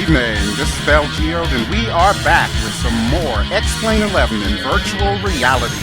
evening, this is BelGeode, and we are back with some more X-Plane 11 in virtual reality.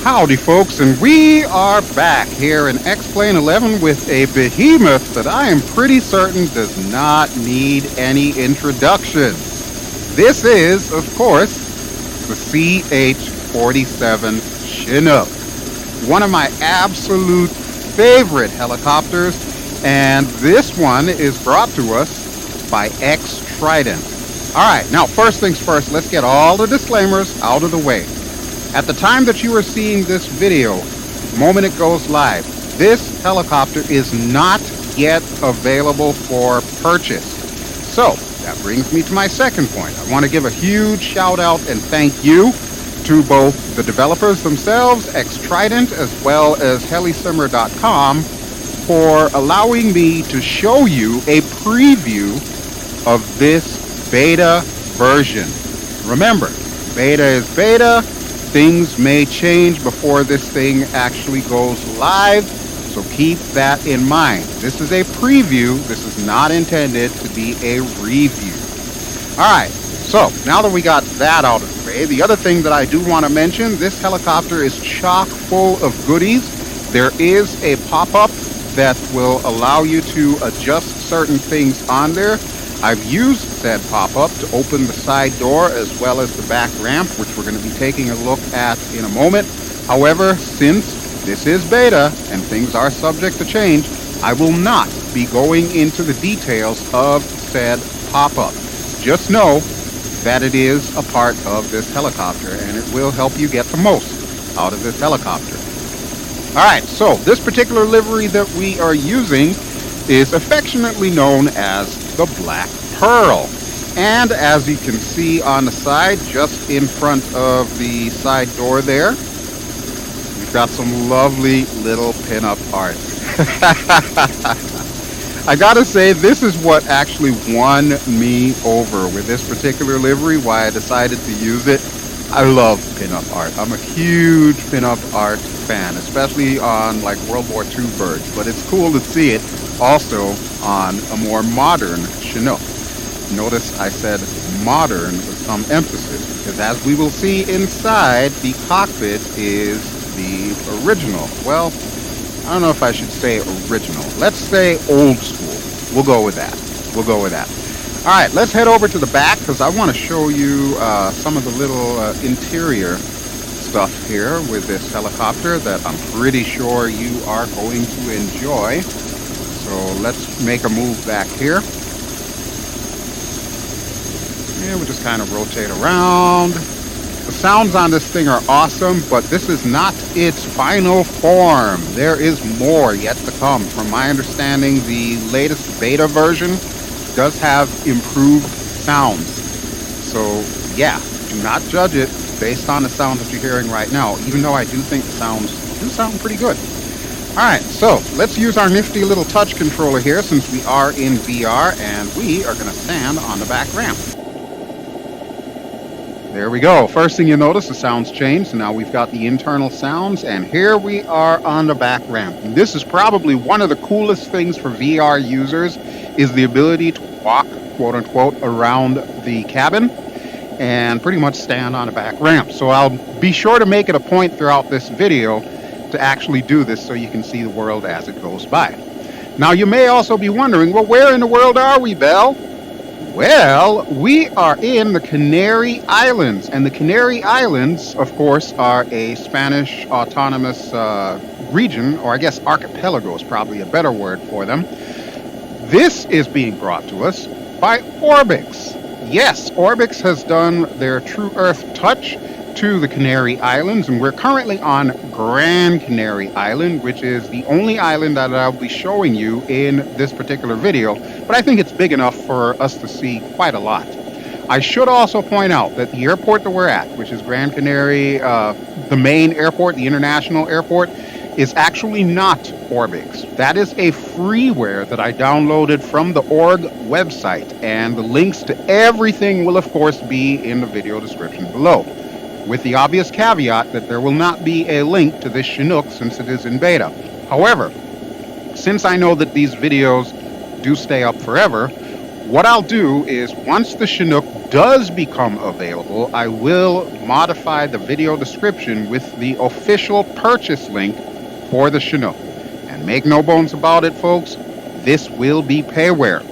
Howdy folks, and we are back here in X-Plane 11 with a behemoth that I am pretty certain does not need any introduction. This is, of course, the CH-47 Chinook, one of my absolute favorite helicopters, and this one is brought to us by X-Trident. Alright, now first things first, let's get all the disclaimers out of the way. At the time that you are seeing this video, the moment it goes live, this helicopter is not yet available for purchase. So, that brings me to my second point. I want to give a huge shout out and thank you to both the developers themselves, X-Trident, as well as helisimmer.com, for allowing me to show you a preview of this beta version. Remember, beta is beta. Things may change before this thing actually goes live, so keep that in mind. This is a preview. This is not intended to be a review. Alright, so now that we got that out of the way, the other thing that I do want to mention, this helicopter is chock full of goodies. There is a pop-up that will allow you to adjust certain things on there. I've used said pop-up to open the side door as well as the back ramp, which we're going to be taking a look at in a moment. However, since this is beta and things are subject to change, I will not be going into the details of said pop-up. Just know that it is a part of this helicopter and it will help you get the most out of this helicopter. Alright, so this particular livery that we are using is affectionately known as the Black Pearl. And as you can see on the side, just in front of the side door there, we've got some lovely little pin-up art. I gotta say, this is what actually won me over with this particular livery, why I decided to use it. I love pin-up art. I'm a huge pin-up art fan, especially on like World War II birds, but it's cool to see it also on a more modern Chinook. Notice I said modern with some emphasis, because as we will see inside, the cockpit is the original. Well, I don't know if I should say original. Let's say old school. We'll go with that. We'll go with that. Alright, let's head over to the back, because I want to show you some of the little interior stuff here with this helicopter that I'm pretty sure you are going to enjoy. So let's make a move back here. Yeah, we'll just kind of rotate around. The sounds on this thing are awesome, but this is not its final form. There is more yet to come. From my understanding, the latest beta version does have improved sounds. So yeah, do not judge it based on the sound that you're hearing right now, even though I do think the sounds do sound pretty good. Alright, so let's use our nifty little touch controller here since we are in VR, and we are going to stand on the back ramp. There we go. First thing you notice, the sounds changed. So now we've got the internal sounds, and here we are on the back ramp. And this is probably one of the coolest things for VR users, is the ability to walk, quote unquote, around the cabin and pretty much stand on the back ramp. So I'll be sure to make it a point throughout this video to actually do this so you can see the world as it goes by. Now you may also be wondering, well, where in the world are we, Bell? Well, we are in the Canary Islands, and the Canary Islands, of course, are a Spanish autonomous region, or I guess archipelago is probably a better word for them. This is being brought to us by Orbx. Yes, Orbx has done their TrueEarth Touch to the Canary Islands, and we're currently on Gran Canary Island, which is the only island that I'll be showing you in this particular video, but I think it's big enough for us to see quite a lot. I should also point out that the airport that we're at, which is Gran Canary, the main airport, the international airport, is actually not Orbx. That is a freeware that I downloaded from the org website, and the links to everything will of course be in the video description below, with the obvious caveat that there will not be a link to this Chinook since it is in beta. However, since I know that these videos do stay up forever, what I'll do is once the Chinook does become available, I will modify the video description with the official purchase link for the Chinook. And make no bones about it, folks, this will be payware.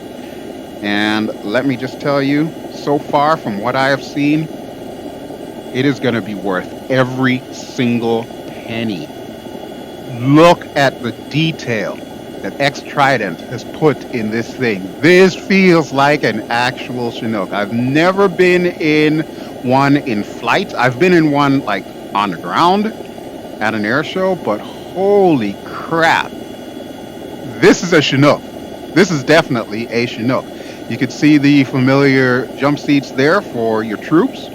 And let me just tell you, so far from what I have seen, it is going to be worth every single penny. Look at the detail that X-Trident has put in this thing. This feels like an actual Chinook. I've never been in one in flight. I've been in one like on the ground at an air show, but holy crap, this is a Chinook. This is definitely a Chinook. You can see the familiar jump seats there for your troops,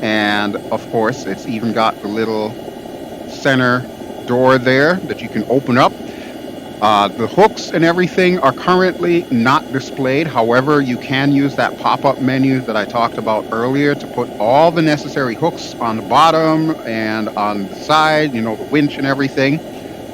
and of course it's even got the little center door there that you can open up. The hooks and everything are currently not displayed. However, you can use that pop-up menu that I talked about earlier to put all the necessary hooks on the bottom and on the side, you know, the winch and everything.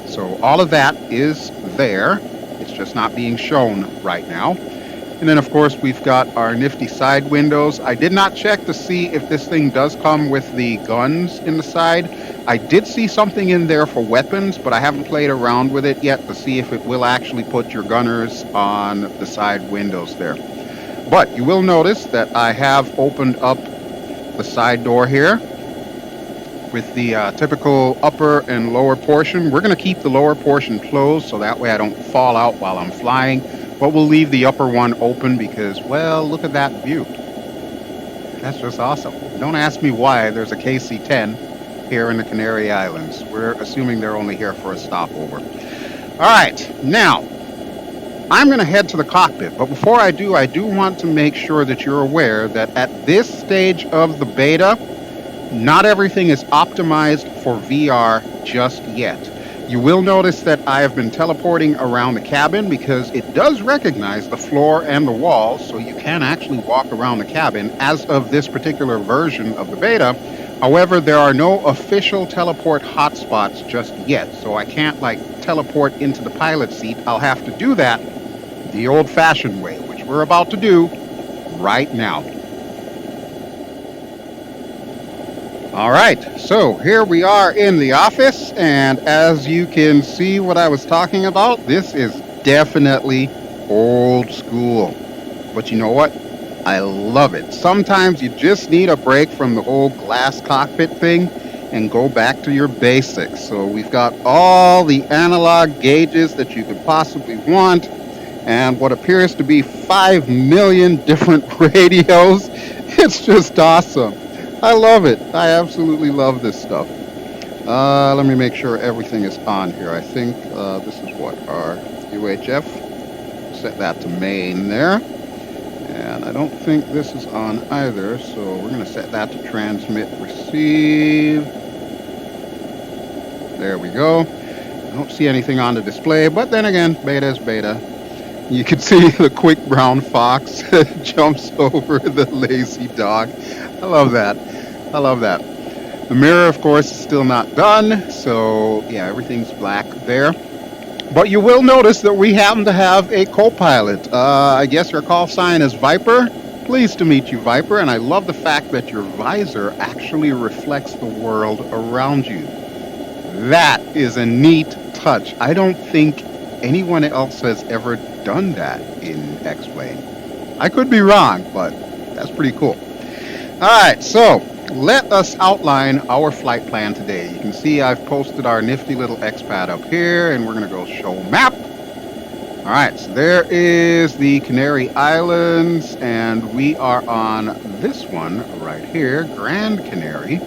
So all of that is there. It's just not being shown right now. And then of course we've got our nifty side windows. I did not check to see if this thing does come with the guns in the side. I did see something in there for weapons, but I haven't played around with it yet to see if it will actually put your gunners on the side windows there. But you will notice that I have opened up the side door here with the typical upper and lower portion. We're going to keep the lower portion closed so that way I don't fall out while I'm flying, but we'll leave the upper one open because, well, look at that view. That's just awesome. Don't ask me why there's a KC-10 here in the Canary Islands. We're assuming they're only here for a stopover. All right, now I'm going to head to the cockpit, but before I do want to make sure that you're aware that at this stage of the beta, not everything is optimized for VR just yet. You will notice that I have been teleporting around the cabin because it does recognize the floor and the walls, so you can actually walk around the cabin as of this particular version of the beta. However, there are no official teleport hotspots just yet, so I can't like teleport into the pilot seat. I'll have to do that the old-fashioned way, which we're about to do right now. All right, so here we are in the office, and as you can see what I was talking about, this is definitely old school. But you know what? I love it. Sometimes you just need a break from the whole glass cockpit thing and go back to your basics. So we've got all the analog gauges that you could possibly want and what appears to be 5 million different radios. It's just awesome. I love it. I absolutely love this stuff. Let me make sure everything is on here. I think this is what, our UHF. Set that to main there. And I don't think this is on either, so we're going to set that to transmit, receive. There we go. I don't see anything on the display, but then again, beta is beta. You can see the quick brown fox jumps over the lazy dog. I love that. I love that. The mirror, of course, is still not done, so yeah, everything's black there. But you will notice that we happen to have a co-pilot. I guess your call sign is Viper. Pleased to meet you, Viper, and I love the fact that your visor actually reflects the world around you. That is a neat touch. I don't think anyone else has ever done that in X-Plane. I could be wrong, but that's pretty cool. All right, so let us outline our flight plan today. You can see I've posted our nifty little X-Pad up here, and we're going to go show map. All right, so there is the Canary Islands, and we are on this one right here, Gran Canary.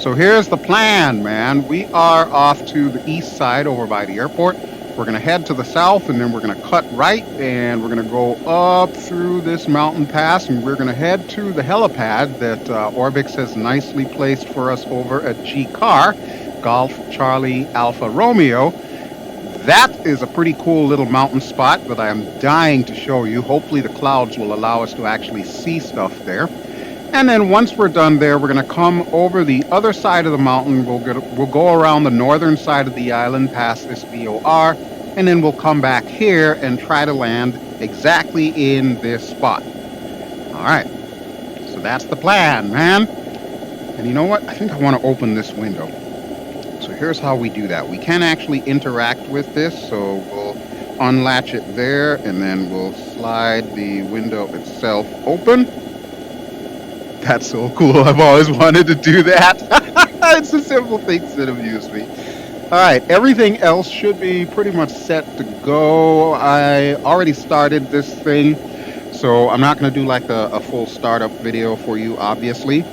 so here's the plan, man. We are off to the east side over by the airport. We're going to head to the south, and then we're going to cut right, and we're going to go up through this mountain pass, and we're going to head to the helipad that Orbx has nicely placed for us over at G-Car, Golf Charlie Alpha Romeo. That is a pretty cool little mountain spot that I am dying to show you. Hopefully the clouds will allow us to actually see stuff there. And then once we're done there, we're going to come over the other side of the mountain. We'll go around the northern side of the island past this VOR, and then we'll come back here and try to land exactly in this spot. All right, so that's the plan, man. And you know what? I think I want to open this window. So here's how we do that. We can actually interact with this, so we'll unlatch it there, and then we'll slide the window itself open. That's so cool. I've always wanted to do that. It's the simple things that amuse me. All right, everything else should be pretty much set to go. I already started this thing, so I'm not going to do like a full startup video for you, obviously.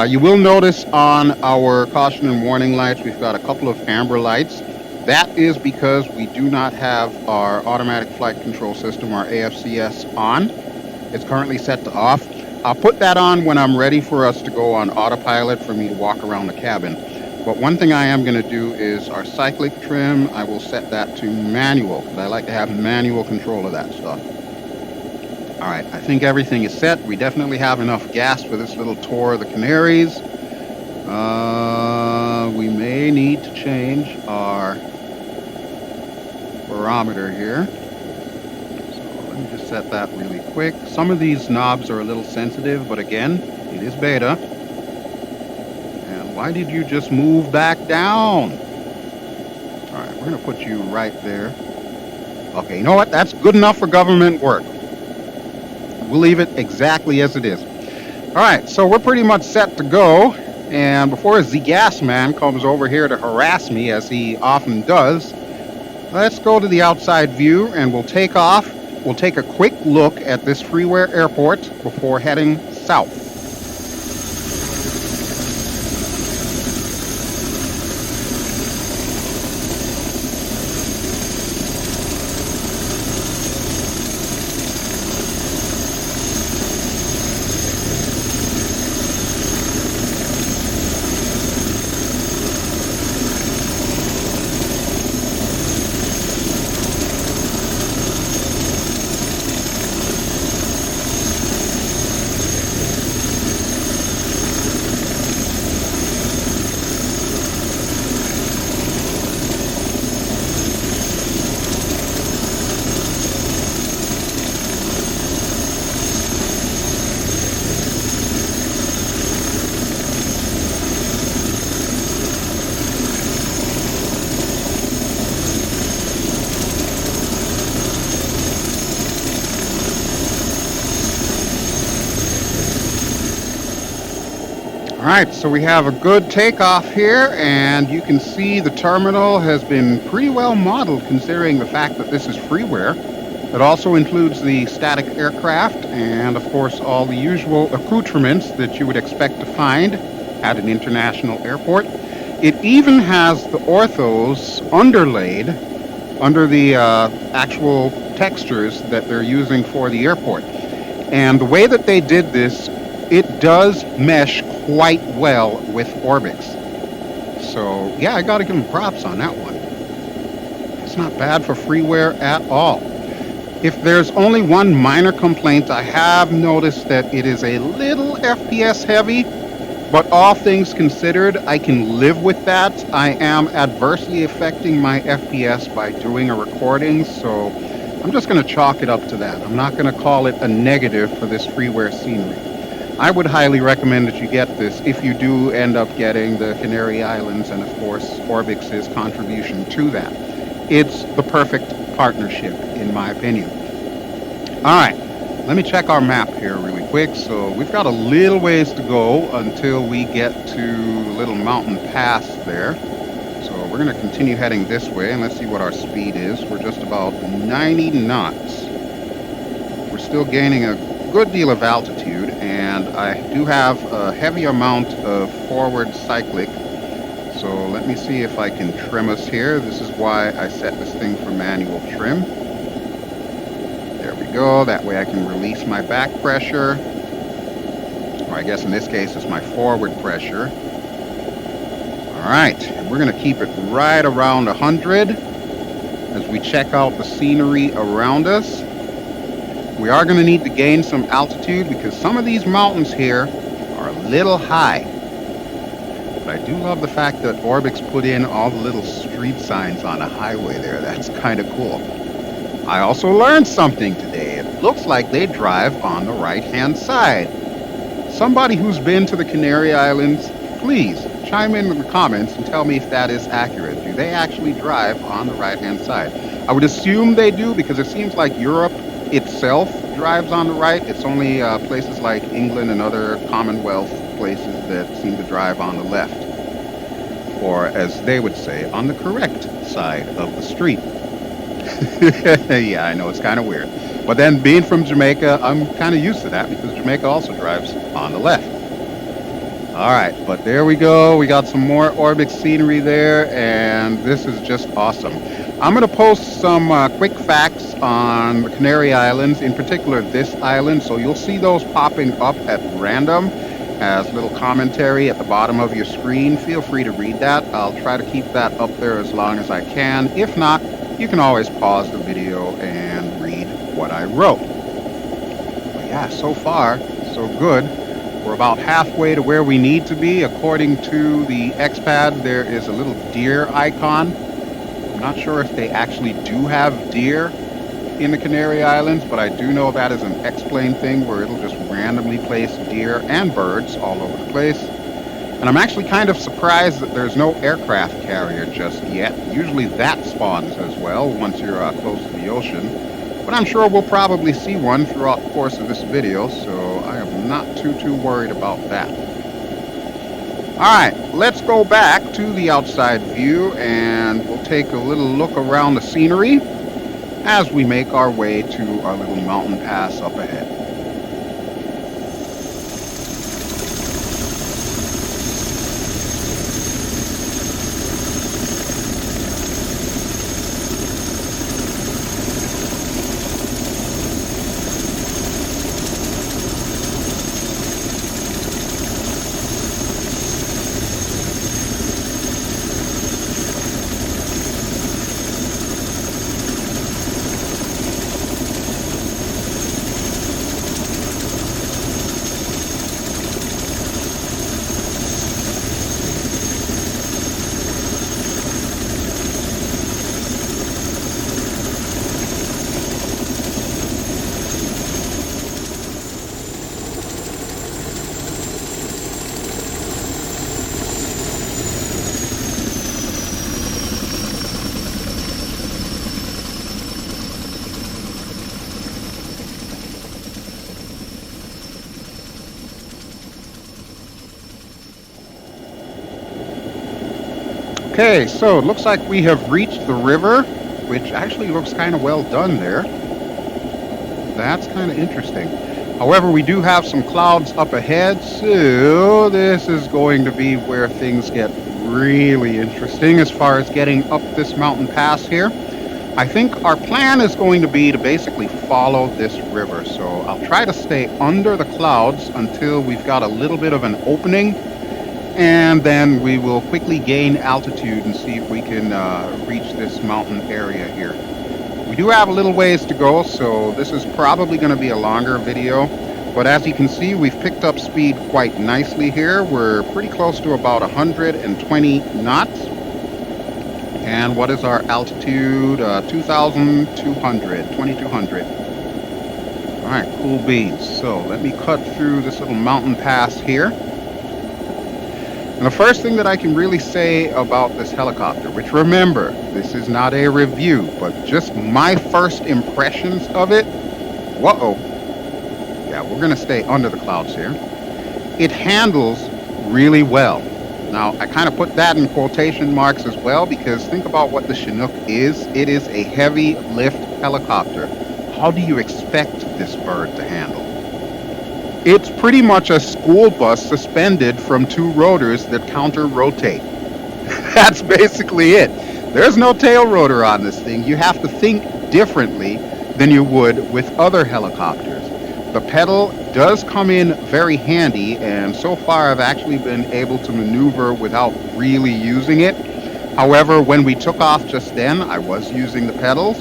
You will notice on our caution and warning lights, we've got a couple of amber lights. That is because we do not have our automatic flight control system, our AFCS, on. It's currently set to off. I'll put that on when I'm ready for us to go on autopilot for me to walk around the cabin. But one thing I am going to do is our cyclic trim, I will set that to manual, because I like to have manual control of that stuff. All right, I think everything is set. We definitely have enough gas for this little tour of the Canaries. We may need to change our barometer here. Let me just set that really quick. Some of these knobs are a little sensitive, but again, it is beta. And why did you just move back down? All right, we're going to put you right there. Okay, you know what? That's good enough for government work. We'll leave it exactly as it is. All right, so we're pretty much set to go. And before the gas man comes over here to harass me, as he often does, let's go to the outside view and we'll take off. We'll take a quick look at this freeware airport before heading south. All right, so we have a good takeoff here, and you can see the terminal has been pretty well modeled considering the fact that this is freeware. It also includes the static aircraft and, of course, all the usual accoutrements that you would expect to find at an international airport. It even has the orthos underlaid under the actual textures that they're using for the airport. And the way that they did this, it does mesh quite well with Orbx. So, yeah, I got to give them props on that one. It's not bad for freeware at all. If there's only one minor complaint, I have noticed that it is a little FPS heavy, but all things considered, I can live with that. I am adversely affecting my FPS by doing a recording, so I'm just going to chalk it up to that. I'm not going to call it a negative for this freeware scenery. I would highly recommend that you get this if you do end up getting the Canary Islands and, of course, Orbx's contribution to that. It's the perfect partnership, in my opinion. All right, let me check our map here really quick. So we've got a little ways to go until we get to the little mountain pass there. So we're going to continue heading this way, and let's see what our speed is. We're just about 90 knots. We're still gaining a good deal of altitude, and I do have a heavy amount of forward cyclic. So let me see if I can trim us here. This is why I set this thing for manual trim. There we go. That way I can release my back pressure. Or I guess in this case it's my forward pressure. All right, and we're going to keep it right around 100 as we check out the scenery around us. We are going to need to gain some altitude because some of these mountains here are a little high. But I do love the fact that Orbx put in all the little street signs on a highway there. That's kind of cool. I also learned something today. It looks like they drive on the right-hand side. Somebody who's been to the Canary Islands, please chime in the comments and tell me if that is accurate. Do they actually drive on the right-hand side? I would assume they do because it seems like Europe itself drives on the right. It's only places like England and other Commonwealth places that seem to drive on the left, or as they would say, on the correct side of the street. Yeah, I know, it's kind of weird. But then being from Jamaica, I'm kind of used to that because Jamaica also drives on the left. All right, but there we go. We got some more Orbx scenery there, and this is just awesome. I'm going to post some quick facts on the Canary Islands, in particular this island, so you'll see those popping up at random as little commentary at the bottom of your screen. Feel free to read that. I'll try to keep that up there as long as I can. If not, you can always pause the video and read what I wrote. But yeah, so far, so good. We're about halfway to where we need to be. According to the X-Pad, there is a little deer icon. I'm not sure if they actually do have deer in the Canary Islands, but I do know that is an X-Plane thing where it'll just randomly place deer and birds all over the place. And I'm actually kind of surprised that there's no aircraft carrier just yet. Usually that spawns as well once you're close to the ocean. But I'm sure we'll probably see one throughout the course of this video, so I am not too worried about that. Alright, let's go back to the outside view and we'll take a little look around the scenery as we make our way to our little mountain pass up ahead. Okay, so it looks like we have reached the river, which actually looks kind of well done there. That's kind of interesting. However, we do have some clouds up ahead, so this is going to be where things get really interesting as far as getting up this mountain pass here. I think our plan is going to be to basically follow this river, so I'll try to stay under the clouds until we've got a little bit of an opening, and then we will quickly gain altitude and see if we can reach this mountain area here. We do have a little ways to go, so this is probably going to be a longer video, but as you can see, we've picked up speed quite nicely here. We're pretty close to about 120 knots. And what is our altitude? 2200. All right, cool beans. So let me cut through this little mountain pass here. And the first thing that I can really say about this helicopter, which remember, this is not a review, but just my first impressions of it. Whoa. Yeah, we're going to stay under the clouds here. It handles really well. Now, I kind of put that in quotation marks as well, because think about what the Chinook is. It is a heavy lift helicopter. How do you expect this bird to handle? It's pretty much a school bus suspended from two rotors that counter-rotate. That's basically it. There's no tail rotor on this thing. You have to think differently than you would with other helicopters. The pedal does come in very handy, and so far I've actually been able to maneuver without really using it. However, when we took off just then, I was using the pedals,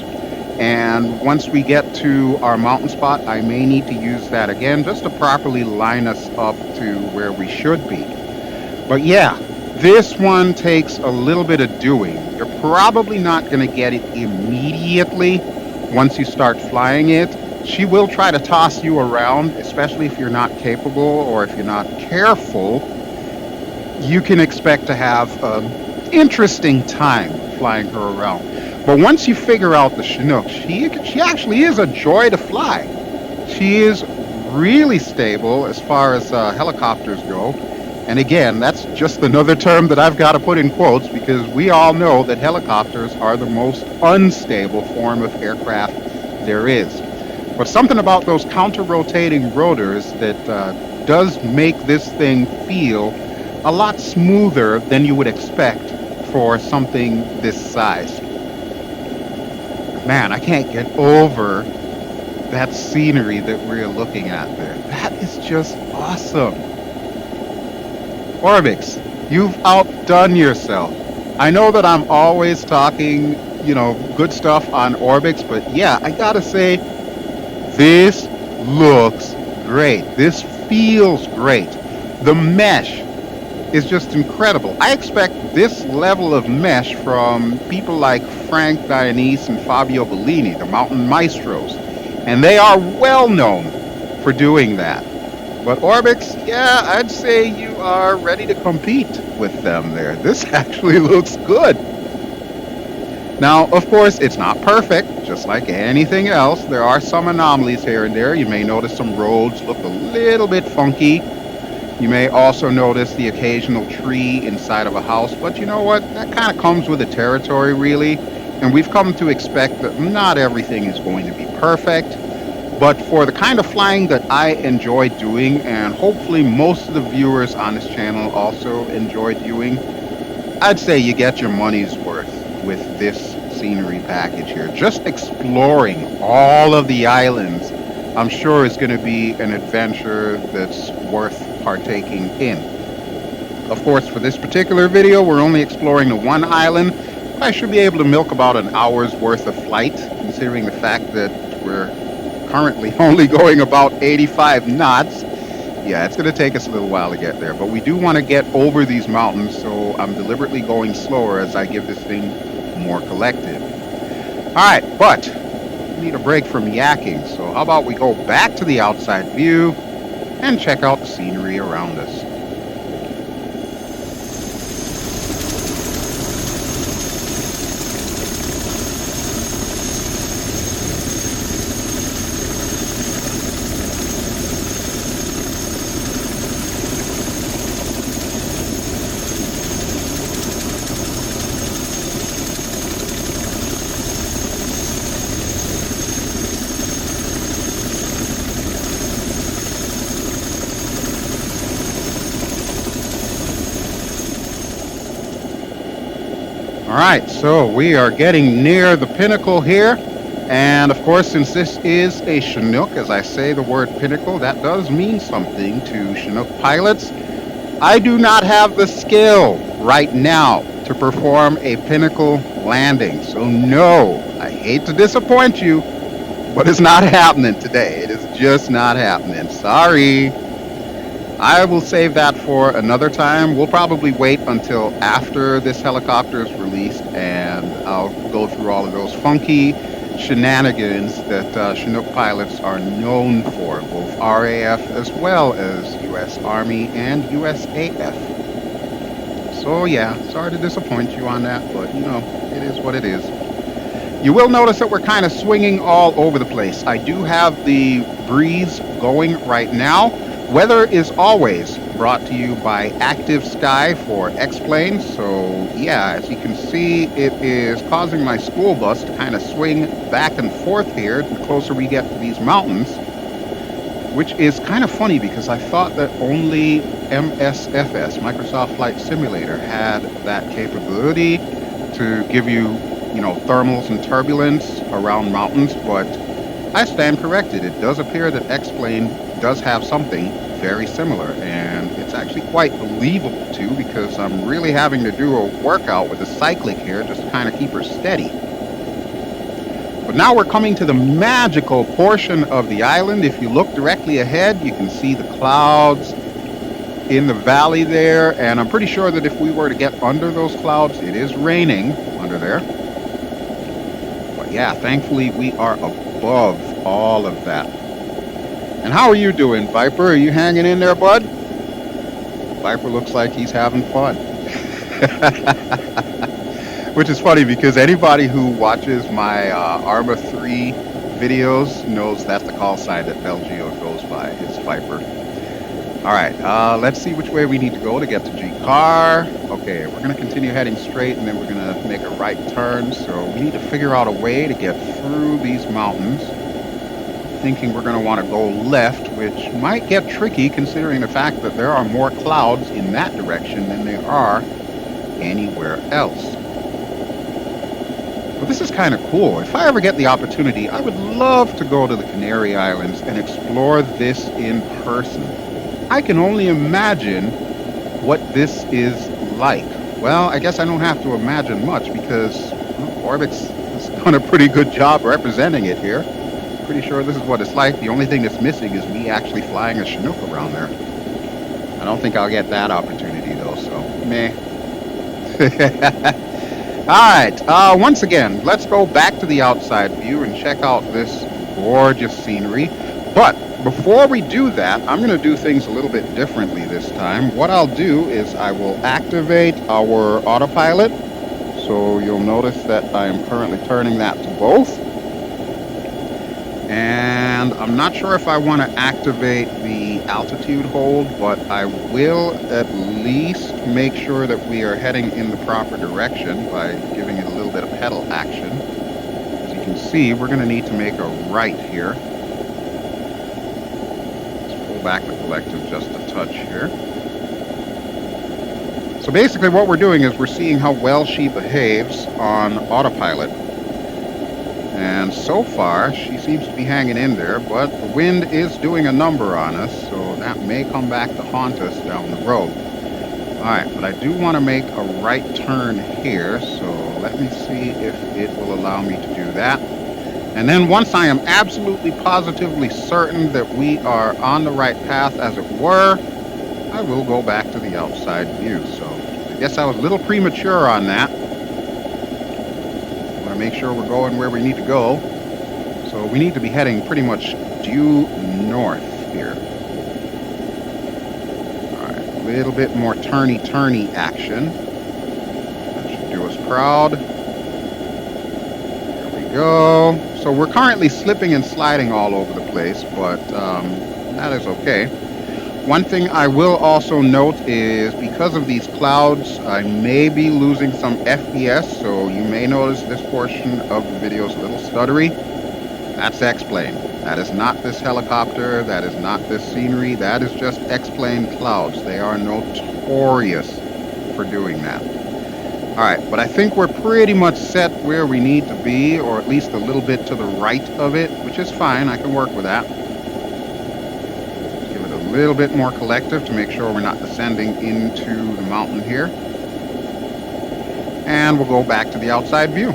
and once we get to our mountain spot, I may need to use that again just to properly line us up to where we should be. But yeah, this one takes a little bit of doing. You're probably not going to get it immediately once you start flying it. She will try to toss you around, especially if you're not capable or if you're not careful. You can expect to have an interesting time flying her around. But once you figure out the Chinook, she actually is a joy to fly. She is really stable as far as helicopters go. And again, that's just another term that I've got to put in quotes, because we all know that helicopters are the most unstable form of aircraft there is. But something about those counter-rotating rotors that does make this thing feel a lot smoother than you would expect for something this size. Man, I can't get over that scenery that we're looking at there. That is just awesome. Orbx, you've outdone yourself. I know that I'm always talking, good stuff on Orbx, but yeah, I gotta say, this looks great. This feels great. The mesh is just incredible. I expect this level of mesh from people like Frank Dionese and Fabio Bellini, the mountain maestros, and they are well known for doing that. But Orbx, yeah, I'd say you are ready to compete with them there. This actually looks good. Now, of course, it's not perfect, just like anything else. There are some anomalies here and there. You may notice some roads look a little bit funky. You may also notice the occasional tree inside of a house, but you know what? That kind of comes with the territory, really. And we've come to expect that not everything is going to be perfect. But for the kind of flying that I enjoy doing, and hopefully most of the viewers on this channel also enjoy doing, I'd say you get your money's worth with this scenery package here. Just exploring all of the islands, I'm sure is going to be an adventure that's worth partaking in. Of course, for this particular video, we're only exploring the one island. I should be able to milk about an hour's worth of flight, considering the fact that we're currently only going about 85 knots. Yeah, it's going to take us a little while to get there, but we do want to get over these mountains, so I'm deliberately going slower as I give this thing more collected. Alright, but we need a break from yakking, so how about we go back to the outside view and check out the scenery around us. Alright, so we are getting near the pinnacle here, and of course, since this is a Chinook, as I say the word pinnacle, that does mean something to Chinook pilots. I do not have the skill right now to perform a pinnacle landing, so no, I hate to disappoint you, but it's not happening today. It is just not happening. Sorry. I will save that for another time. We'll probably wait until after this helicopter is released, and I'll go through all of those funky shenanigans that Chinook pilots are known for, both RAF as well as U.S. Army and USAF. So yeah, sorry to disappoint you on that, but it is what it is. You will notice that we're kind of swinging all over the place. I do have the breeze going right now. Weather is always brought to you by Active Sky for X-Planes, so yeah, as you can see, it is causing my school bus to kind of swing back and forth here the closer we get to these mountains. which is kind of funny because I thought that only MSFS, Microsoft Flight Simulator, had that capability to give you, thermals and turbulence around mountains, but I stand corrected. It does appear that X-Plane does have something very similar, and it's actually quite believable too, because I'm really having to do a workout with the cyclic here just to kind of keep her steady. But now we're coming to the magical portion of the island. If you look directly ahead, you can see the clouds in the valley there, and I'm pretty sure that if we were to get under those clouds, it is raining under there. But yeah, thankfully we are above all of that. And how are you doing, Viper? Are you hanging in there, bud? Viper looks like he's having fun. Which is funny because anybody who watches my Arma 3 videos knows that's the call sign that BelGeode goes by. It's Viper. Alright, let's see which way we need to go to get to G-Car. Okay, we're going to continue heading straight, and then we're going to make a right turn. So we need to figure out a way to get through these mountains. Thinking we're going to want to go left, which might get tricky considering the fact that there are more clouds in that direction than there are anywhere else. But this is kind of cool. If I ever get the opportunity, I would love to go to the Canary Islands and explore this in person. I can only imagine what this is like. Well, I guess I don't have to imagine much because Orbx has done a pretty good job representing it here. Pretty sure this is what it's like. The only thing that's missing is me actually flying a Chinook around there. I don't think I'll get that opportunity though, so meh. Alright, once again, let's go back to the outside view and check out this gorgeous scenery. But before we do that, I'm going to do things a little bit differently this time. What I'll do is I will activate our autopilot. So you'll notice that I am currently turning that to both. And I'm not sure if I want to activate the altitude hold, but I will at least make sure that we are heading in the proper direction by giving it a little bit of pedal action. As you can see, we're going to need to make a right here. Let's pull back the collective just a touch here. So basically what we're doing is we're seeing how well she behaves on autopilot. And so far, she seems to be hanging in there, but the wind is doing a number on us, so that may come back to haunt us down the road. Alright, but I do want to make a right turn here, so let me see if it will allow me to do that. And then once I am absolutely positively certain that we are on the right path, as it were, I will go back to the outside view. So I guess I was a little premature on that. Make sure we're going where we need to go. So we need to be heading pretty much due north here. Alright, a little bit more turny action. That should do us proud. There we go. So we're currently slipping and sliding all over the place, but that is okay. One thing I will also note is because of these clouds, I may be losing some FPS, so you may notice this portion of the video is a little stuttery. That's X-Plane. That is not this helicopter, that is not this scenery, that is just X-Plane clouds. They are notorious for doing that. Alright, but I think we're pretty much set where we need to be, or at least a little bit to the right of it, which is fine, I can work with that. A little bit more collective to make sure we're not descending into the mountain here. And we'll go back to the outside view.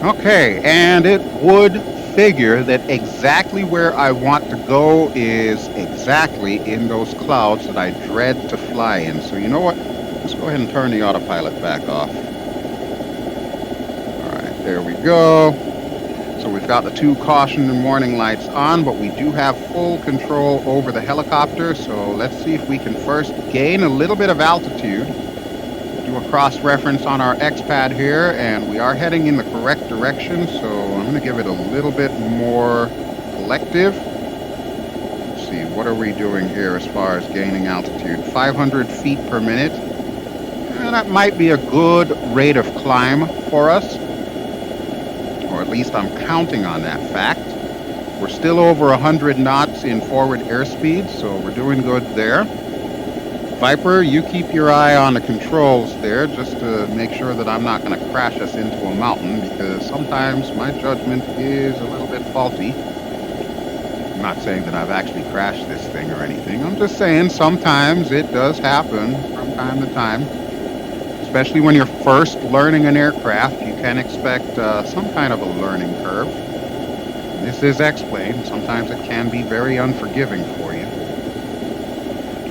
Okay, and it would figure that exactly where I want to go is exactly in those clouds that I dread to fly in. So you know what? Let's go ahead and turn the autopilot back off. All right, there we go. So we've got the 2 caution and warning lights on, but we do have full control over the helicopter. So let's see if we can first gain a little bit of altitude. Do a cross-reference on our X-Pad here, and we are heading in the correct direction, so I'm going to give it a little bit more collective. Let's see, what are we doing here as far as gaining altitude? 500 feet per minute. And that might be a good rate of climb for us, or at least I'm counting on that fact. We're still over 100 knots in forward airspeed, so we're doing good there. Viper, you keep your eye on the controls there just to make sure that I'm not going to crash us into a mountain, because sometimes my judgment is a little bit faulty. I'm not saying that I've actually crashed this thing or anything. I'm just saying sometimes it does happen from time to time. Especially when you're first learning an aircraft, you can expect some kind of a learning curve. This is X-Plane. Sometimes it can be very unforgiving for you.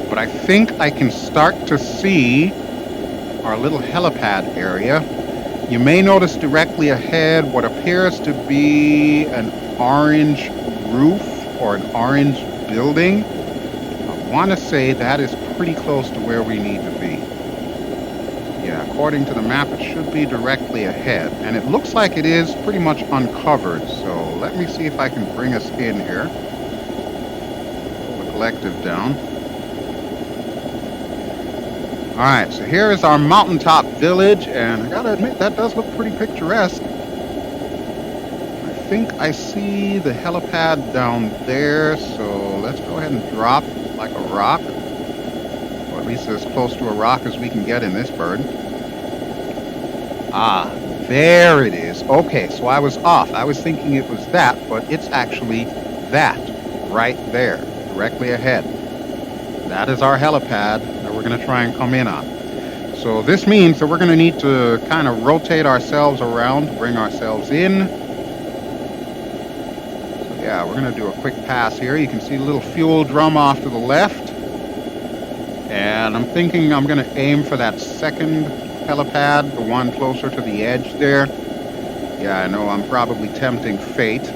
But I think I can start to see our little helipad area. You may notice directly ahead what appears to be an orange roof or an orange building. I want to say that is pretty close to where we need to be. Yeah, according to the map, it should be directly ahead. And it looks like it is pretty much uncovered. So let me see if I can bring us in here. Pull the collective down. Alright, so here is our mountaintop village, and I gotta admit, that does look pretty picturesque. I think I see the helipad down there, so let's go ahead and drop like a rock. Or at least as close to a rock as we can get in this bird. Ah, there it is. Okay, so I was off. I was thinking it was that, but it's actually that right there, directly ahead. That is our helipad that we're going to try and come in on. So this means that we're going to need to kind of rotate ourselves around to bring ourselves in. So yeah, we're going to do a quick pass here. You can see the little fuel drum off to the left. And I'm thinking I'm going to aim for that second helipad, the one closer to the edge there. Yeah, I know I'm probably tempting fate.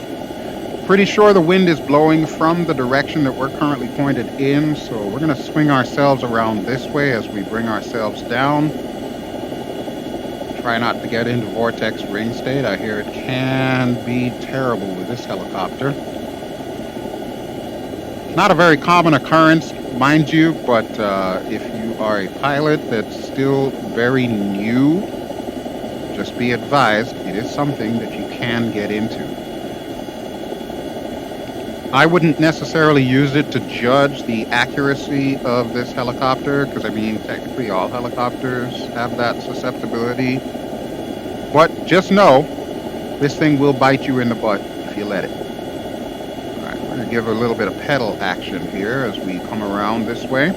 Pretty sure the wind is blowing from the direction that we're currently pointed in, so we're going to swing ourselves around this way as we bring ourselves down. Try not to get into vortex ring state. I hear it can be terrible with this helicopter. Not a very common occurrence, mind you, but if you are a pilot that's still very new, just be advised, it is something that you can get into. I wouldn't necessarily use it to judge the accuracy of this helicopter, because I mean, technically all helicopters have that susceptibility. But just know, this thing will bite you in the butt if you let it. Alright, we're going to give a little bit of pedal action here as we come around this way.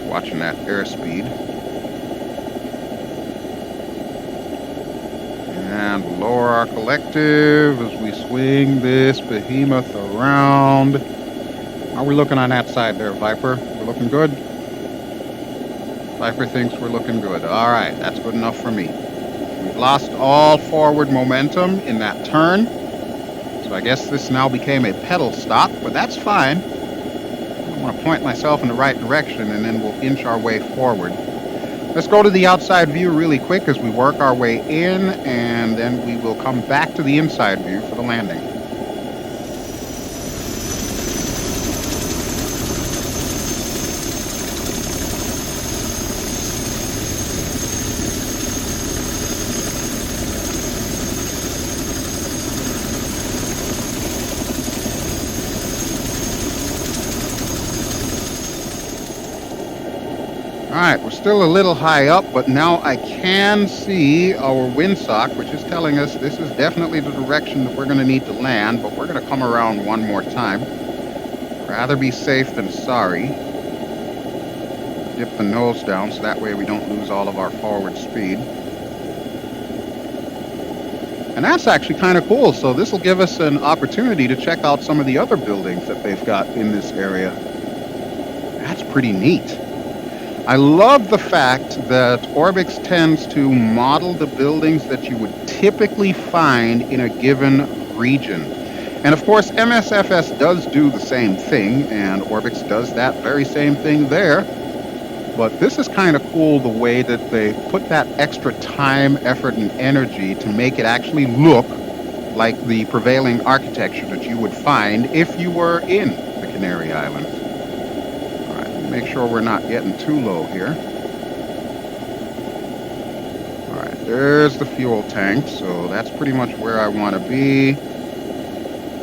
Watching that airspeed. And we'll lower our collective as we swing this Behemoth around. How are we looking on that side there, Viper? We're looking good? Viper thinks we're looking good. Alright, that's good enough for me. We've lost all forward momentum in that turn. So I guess this now became a pedal stop, but that's fine. I want to point myself in the right direction and then we'll inch our way forward. Let's go to the outside view really quick as we work our way in, and then we will come back to the inside view for the landing. Alright, we're still a little high up, but now I can see our windsock, which is telling us this is definitely the direction that we're going to need to land, but we're going to come around one more time. Rather be safe than sorry. Dip the nose down so that way we don't lose all of our forward speed. And that's actually kind of cool. So this will give us an opportunity to check out some of the other buildings that they've got in this area. That's pretty neat. I love the fact that Orbx tends to model the buildings that you would typically find in a given region. And of course, MSFS does do the same thing, and Orbx does that very same thing there. But this is kind of cool, the way that they put that extra time, effort, and energy to make it actually look like the prevailing architecture that you would find if you were in the Canary Islands. All right, make sure we're not getting too low here. All right, there's the fuel tank, so that's pretty much where I want to be.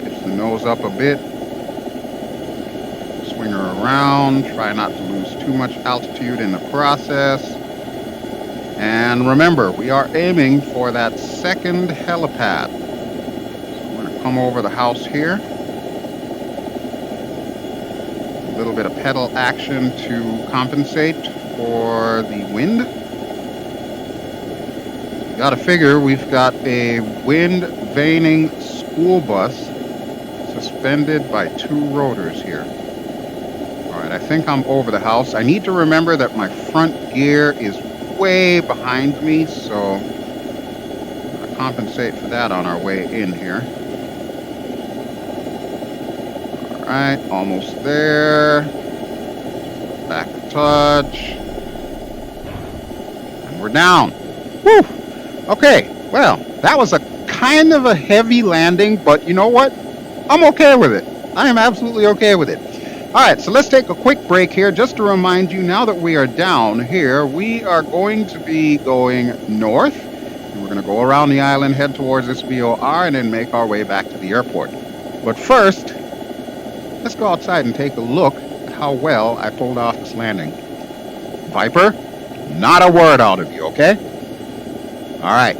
Pitch the nose up a bit. Swing her around, try not to lose too much altitude in the process. And remember, we are aiming for that second helipad. So I'm going to come over the house here. A little bit of pedal action to compensate for the wind. You got to figure we've got a wind vaning school bus suspended by two rotors here. I think I'm over the house. I need to remember that my front gear is way behind me, so I'm going to compensate for that on our way in here. All right, almost there. Back a touch. And we're down. Whew. Okay, well, that was a kind of a heavy landing, but you know what? I'm okay with it. I am absolutely okay with it. All right, so let's take a quick break here just to remind you, now that we are down here, we are going to be going north. And we're going to go around the island, head towards this VOR, and then make our way back to the airport. But first, let's go outside and take a look at how well I pulled off this landing. Viper, not a word out of you, okay? All right.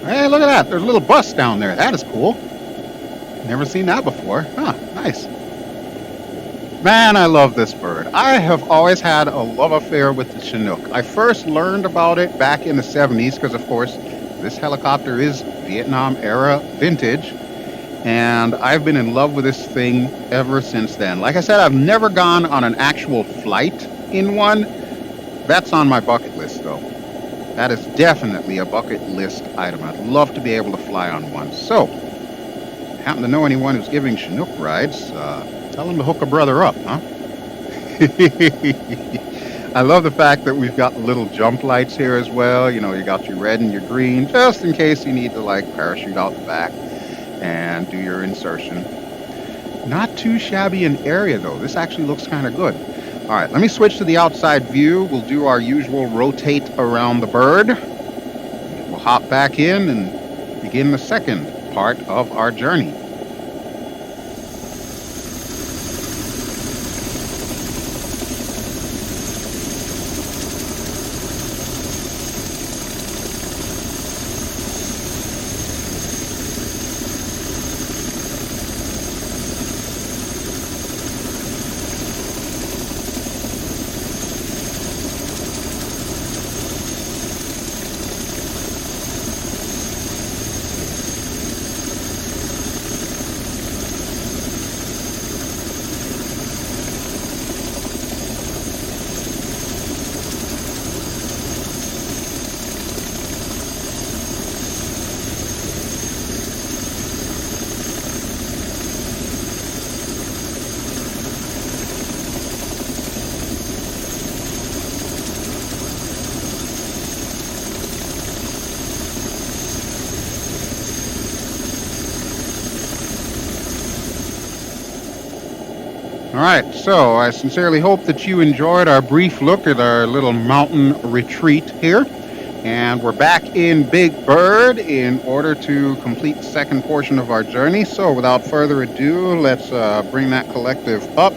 Hey, look at that. There's a little bus down there. That is cool. Never seen that before. Huh, nice. Man, I love this bird. I have always had a love affair with the Chinook. I first learned about it back in the 70s because, of course, this helicopter is Vietnam era vintage. And I've been in love with this thing ever since then. Like I said, I've never gone on an actual flight in one. That's on my bucket list, though. That is definitely a bucket list item. I'd love to be able to fly on one. So, happen to know anyone who's giving Chinook rides, tell them to hook a brother up, huh? I love the fact that we've got little jump lights here as well. You know, you got your red and your green, just in case you need to, like, parachute out the back and do your insertion. Not too shabby an area, though. This actually looks kind of good. All right, let me switch to the outside view. We'll do our usual rotate around the bird. We'll hop back in and begin the second part of our journey. All right, so I sincerely hope that you enjoyed our brief look at our little mountain retreat here. And we're back in Big Bird in order to complete the second portion of our journey. So without further ado, let's bring that collective up.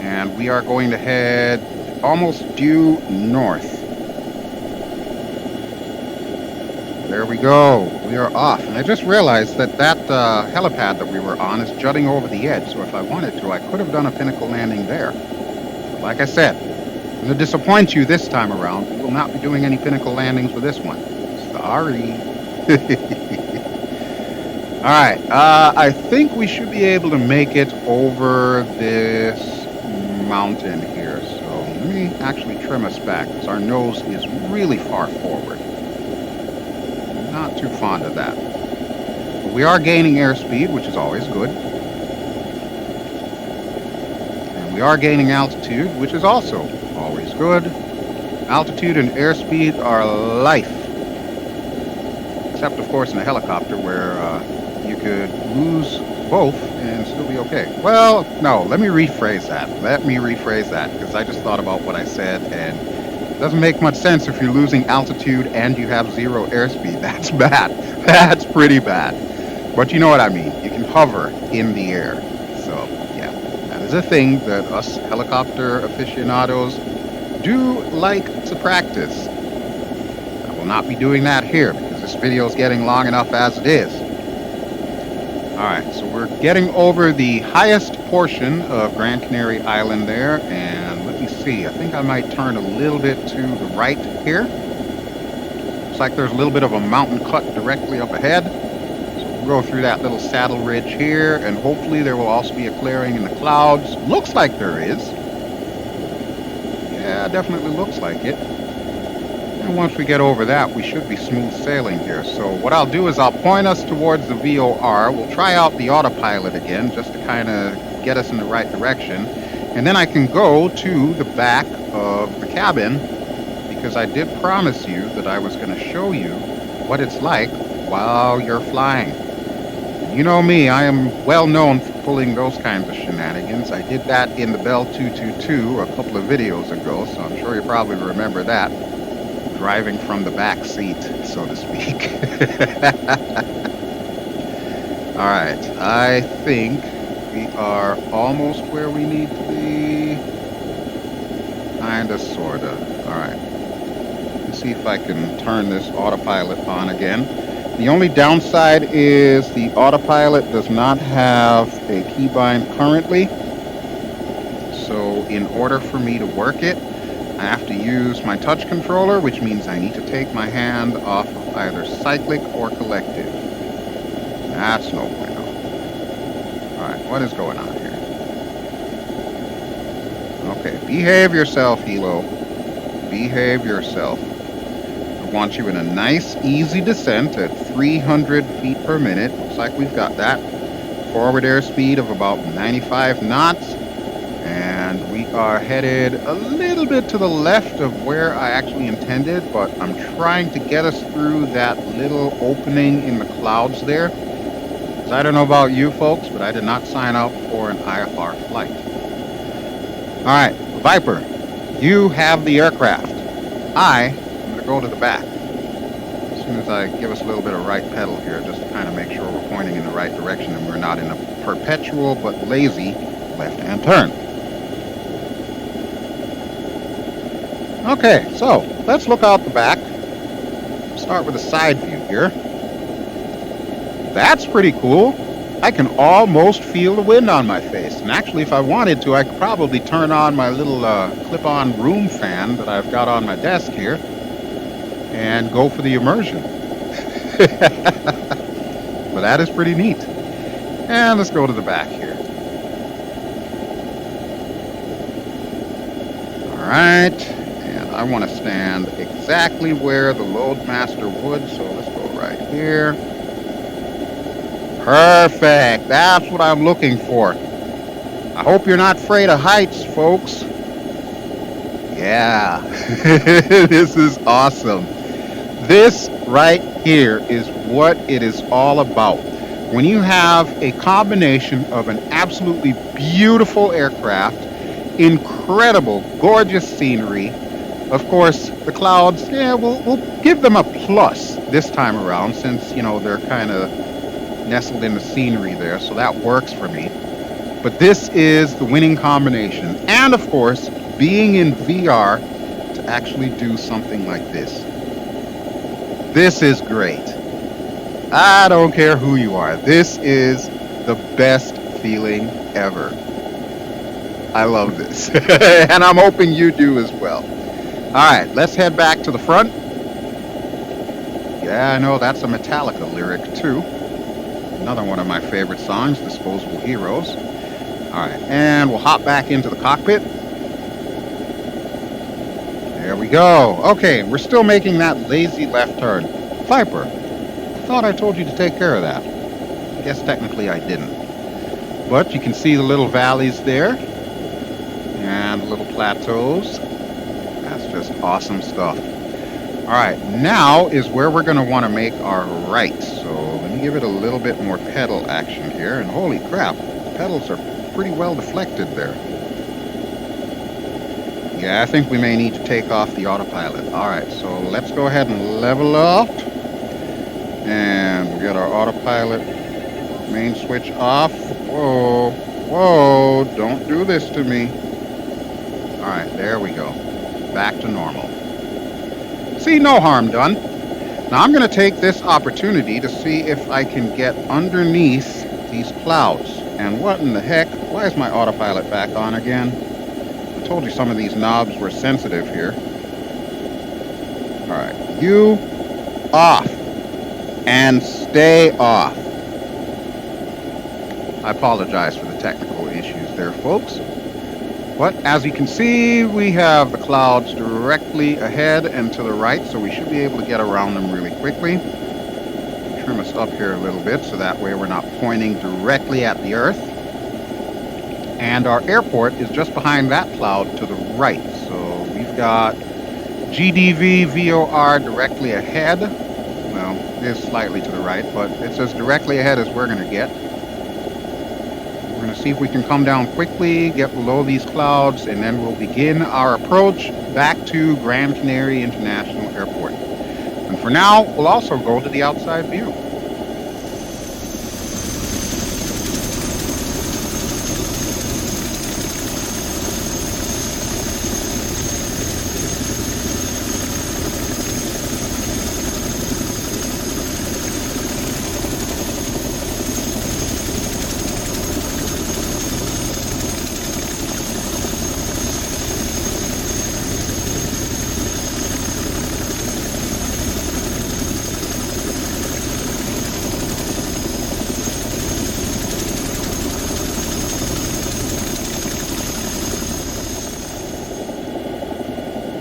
And we are going to head almost due north. There we go. We are off. And I just realized that that helipad that we were on is jutting over the edge. So if I wanted to, I could have done a pinnacle landing there. But like I said, I'm going to disappoint you this time around. We will not be doing any pinnacle landings with this one. Sorry. Alright, I think we should be able to make it over this mountain here. So let me actually trim us back, because our nose is really far forward. Not too fond of that. But we are gaining airspeed, which is always good. And we are gaining altitude, which is also always good. Altitude and airspeed are life. Except, of course, in a helicopter where you could lose both and still be okay. Well, no, let me rephrase that. Because I just thought about what I said, and it doesn't make much sense if you're losing altitude and you have zero airspeed. That's bad. That's pretty bad. But you know what I mean. You can hover in the air. So, yeah, that is a thing that us helicopter aficionados do like to practice. I will not be doing that here, because this video is getting long enough as it is. Alright, so we're getting over the highest portion of Gran Canary Island there, and let me see, I think I might turn a little bit to the right here. Looks like there's a little bit of a mountain cut directly up ahead. So we'll go through that little saddle ridge here, and hopefully there will also be a clearing in the clouds. Looks like there is. Yeah, definitely looks like it. And once we get over that, we should be smooth sailing here. So what I'll do is I'll point us towards the VOR. We'll try out the autopilot again, just to kind of get us in the right direction. And then I can go to the back of the cabin, because I did promise you that I was going to show you what it's like while you're flying. You know me, I am well known for pulling those kinds of shenanigans. I did that in the Bell 222 a couple of videos ago, so I'm sure you probably remember that. Driving from the back seat, so to speak. Alright, I think we are almost where we need to be. Kinda, sorta. Alright. Let's see if I can turn this autopilot on again. The only downside is the autopilot does not have a keybind currently. So in order for me to work it, I have to use my touch controller, which means I need to take my hand off of either cyclic or collective. That's no bueno. Alright, what is going on here? Okay, behave yourself, Hilo. Behave yourself. I want you in a nice, easy descent at 300 feet per minute. Looks like we've got that. Forward airspeed of about 95 knots. And we are headed a little bit to the left of where I actually intended, but I'm trying to get us through that little opening in the clouds there. So I don't know about you folks, but I did not sign up for an IFR flight. Alright, Viper, you have the aircraft. I'm going to go to the back. As soon as I give us a little bit of right pedal here, just to kind of make sure we're pointing in the right direction and we're not in a perpetual but lazy left-hand turn. Okay, so let's look out the back. Start with a side view here. That's pretty cool. I can almost feel the wind on my face. And actually, if I wanted to, I could probably turn on my little clip-on room fan that I've got on my desk here and go for the immersion. But that is pretty neat. And let's go to the back here. All right. I want to stand exactly where the Loadmaster would, so let's go right here. Perfect. That's what I'm looking for. I hope you're not afraid of heights, folks. Yeah. This is awesome. This right here is what it is all about. When you have a combination of an absolutely beautiful aircraft, incredible, gorgeous scenery. Of course, the clouds, yeah, we'll give them a plus this time around, since, you know, they're kind of nestled in the scenery there, so that works for me. But this is the winning combination. And, of course, being in VR to actually do something like this. This is great. I don't care who you are. This is the best feeling ever. I love this. And I'm hoping you do as well. All right, let's head back to the front. Yeah, I know that's a Metallica lyric too. Another one of my favorite songs, Disposable Heroes. All right, and we'll hop back into the cockpit. There we go. Okay, we're still making that lazy left turn. Viper, I thought I told you to take care of that. I guess technically I didn't. But you can see the little valleys there and the little plateaus. That's just awesome stuff. All right, now is where we're going to want to make our right. So let me give it a little bit more pedal action here. And holy crap, the pedals are pretty well deflected there. Yeah, I think we may need to take off the autopilot. All right, so let's go ahead and level up. And we'll get our autopilot main switch off. Whoa, whoa, don't do this to me. All right, there we go. Back to normal. See, no harm done. Now I'm going to take this opportunity to see if I can get underneath these clouds. And what in the heck? Why is my autopilot back on again? I told you some of these knobs were sensitive here. All right, you off and stay off. I apologize for the technical issues there, folks. But as you can see, we have the clouds directly ahead and to the right, so we should be able to get around them really quickly. Trim us up here a little bit so that way we're not pointing directly at the Earth. And our airport is just behind that cloud to the right. So we've got GDV VOR directly ahead. Well, it is slightly to the right, but it's as directly ahead as we're going to get. We're going to see if we can come down quickly, get below these clouds, and then we'll begin our approach back to Gran Canaria International Airport. And for now, we'll also go to the outside view.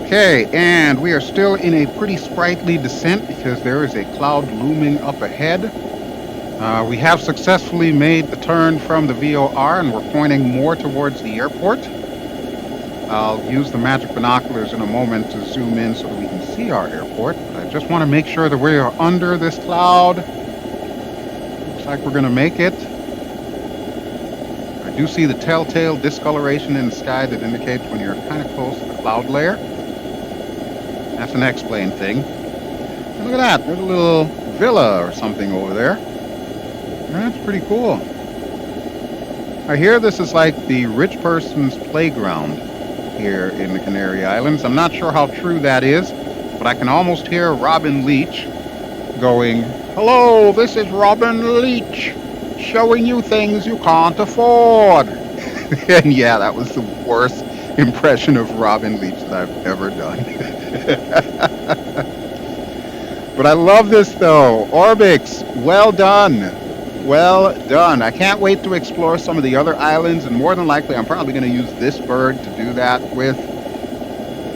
Okay, and we are still in a pretty sprightly descent because there is a cloud looming up ahead. We have successfully made the turn from the VOR and we're pointing more towards the airport. I'll use the magic binoculars in a moment to zoom in so that we can see our airport. But I just want to make sure that we are under this cloud. Looks like we're going to make it. I do see the telltale discoloration in the sky that indicates when you're kind of close to the cloud layer. That's an X-plane thing. And look at that, there's a little villa or something over there. That's pretty cool. I hear this is like the rich person's playground here in the Canary Islands. I'm not sure how true that is, but I can almost hear Robin Leach going, "Hello, this is Robin Leach, showing you things you can't afford." And yeah, that was the worst impression of Robin Leach that I've ever done. But I love this though. Orbx, well done. Well done. I can't wait to explore some of the other islands, and more than likely I'm probably going to use this bird to do that with.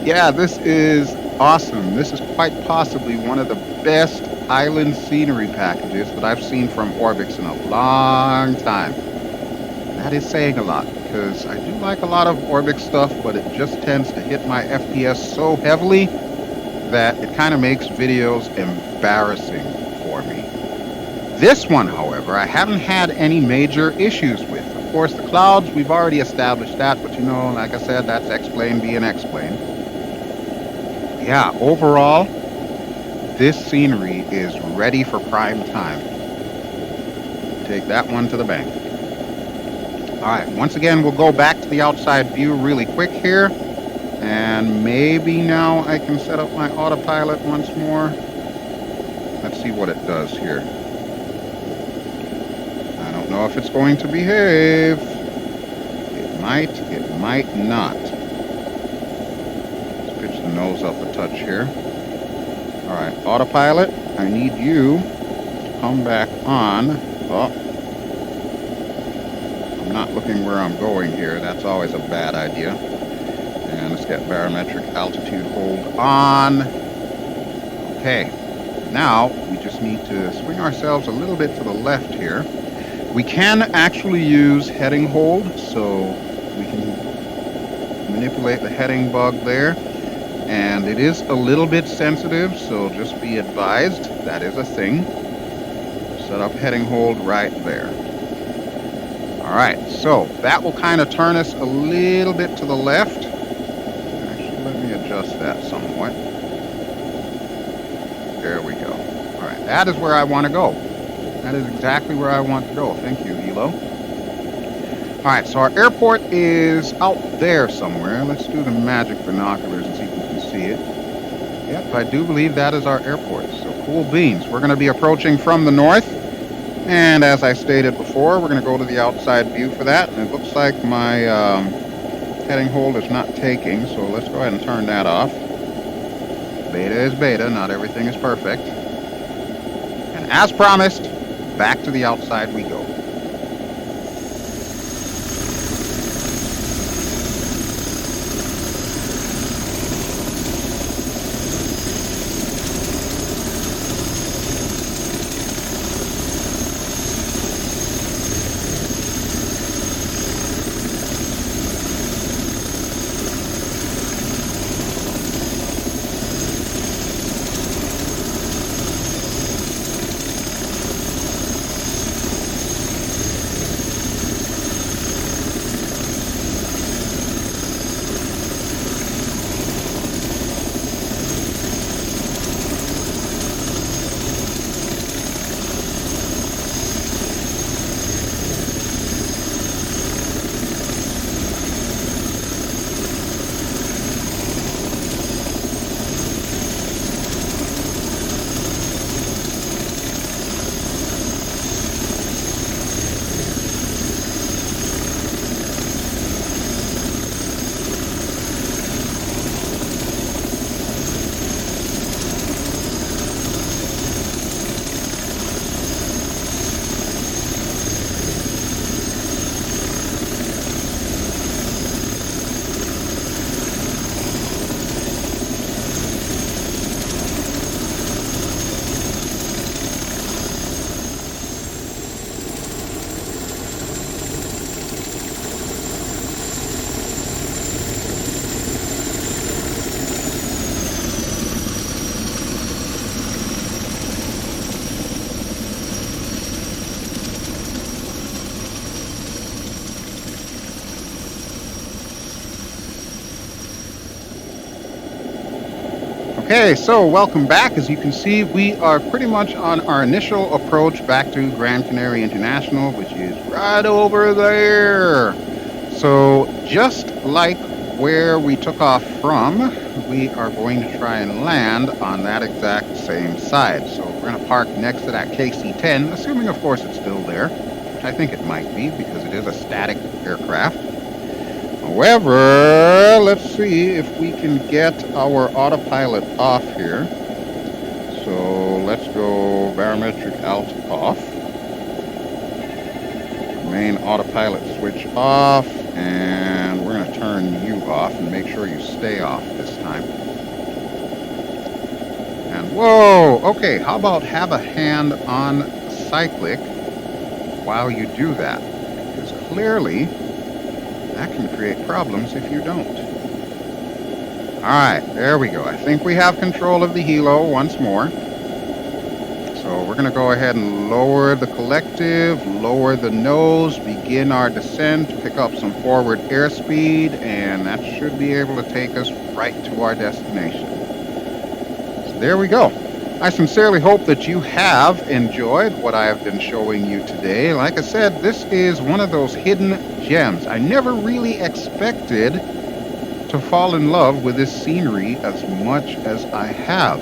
Yeah, this is awesome. This is quite possibly one of the best island scenery packages that I've seen from Orbx in a long time. That is saying a lot, because I do like a lot of Orbx stuff, but it just tends to hit my FPS so heavily that it kind of makes videos embarrassing for me. This one, however, I haven't had any major issues with. Of course, the clouds, we've already established that, but you know, like I said, that's X-plane being X-plane. Yeah, overall, this scenery is ready for prime time. Take that one to the bank. All right, once again, we'll go back to the outside view really quick here. And maybe now I can set up my autopilot once more. Let's see what it does here. I don't know if it's going to behave. It might, it might not. Let's pitch the nose up a touch here. Alright, autopilot, I need you to come back on. Oh, I'm not looking where I'm going here. That's always a bad idea. And let's get barometric altitude hold on. Okay, now we just need to swing ourselves a little bit to the left here. We can actually use heading hold, so we can manipulate the heading bug there. And it is a little bit sensitive, so just be advised, that is a thing. Set up heading hold right there. Alright, so that will kind of turn us a little bit to the left. Actually, let me adjust that somewhat. There we go. Alright, that is where I want to go. That is exactly where I want to go. Thank you, Hilo. Alright, so our airport is out there somewhere. Let's do the magic binoculars and see if we can see it. Yep, I do believe that is our airport. So cool beans. We're going to be approaching from the north. And as I stated before, we're going to go to the outside view for that. And it looks like my heading hold is not taking. So let's go ahead and turn that off. Beta is beta. Not everything is perfect. And as promised, back to the outside we go. Okay, so welcome back. As you can see, we are pretty much on our initial approach back to Gran Canaria International, which is right over there. So just like where we took off from, we are going to try and land on that exact same side. So we're going to park next to that KC-10, assuming of course it's still there, which I think it might be because it is a static aircraft. However, let's see if we can get our autopilot off here. So let's go barometric alt off. Main autopilot switch off, and we're going to turn you off and make sure you stay off this time. And whoa, okay, how about have a hand on cyclic while you do that? Because clearly that can create problems if you don't. Alright, there we go. I think we have control of the helo once more. So we're going to go ahead and lower the collective, lower the nose, begin our descent, pick up some forward airspeed, and that should be able to take us right to our destination. So there we go. I sincerely hope that you have enjoyed what I have been showing you today. Like I said, this is one of those hidden gems. I never really expected to fall in love with this scenery as much as I have.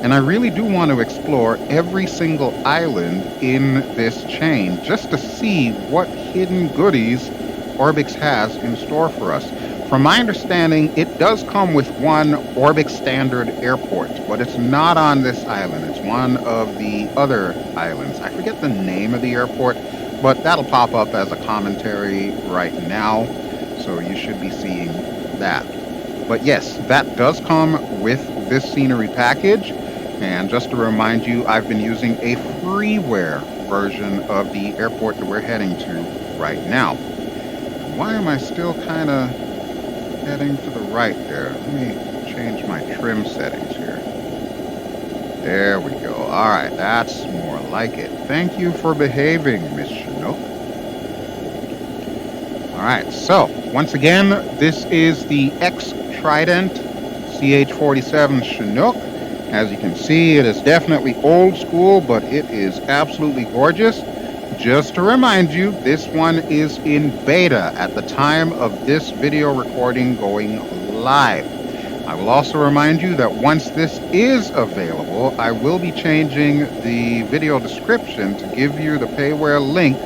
And I really do want to explore every single island in this chain just to see what hidden goodies Orbx has in store for us. From my understanding, it does come with one Orbx standard airport, but it's not on this island. It's one of the other islands. I forget the name of the airport, but that'll pop up as a commentary right now, so you should be seeing that. But yes, that does come with this scenery package, and just to remind you, I've been using a freeware version of the airport that we're heading to right now. Why am I still kind of heading to the right there? Let me change my trim settings here. There we go. All right, that's more like it. Thank you for behaving, Miss Chinook. All right, so once again, this is the X-Trident CH-47 Chinook. As you can see, it is definitely old school, but it is absolutely gorgeous. Just to remind you, this one is in beta at the time of this video recording going live. I will also remind you that once this is available, I will be changing the video description to give you the payware link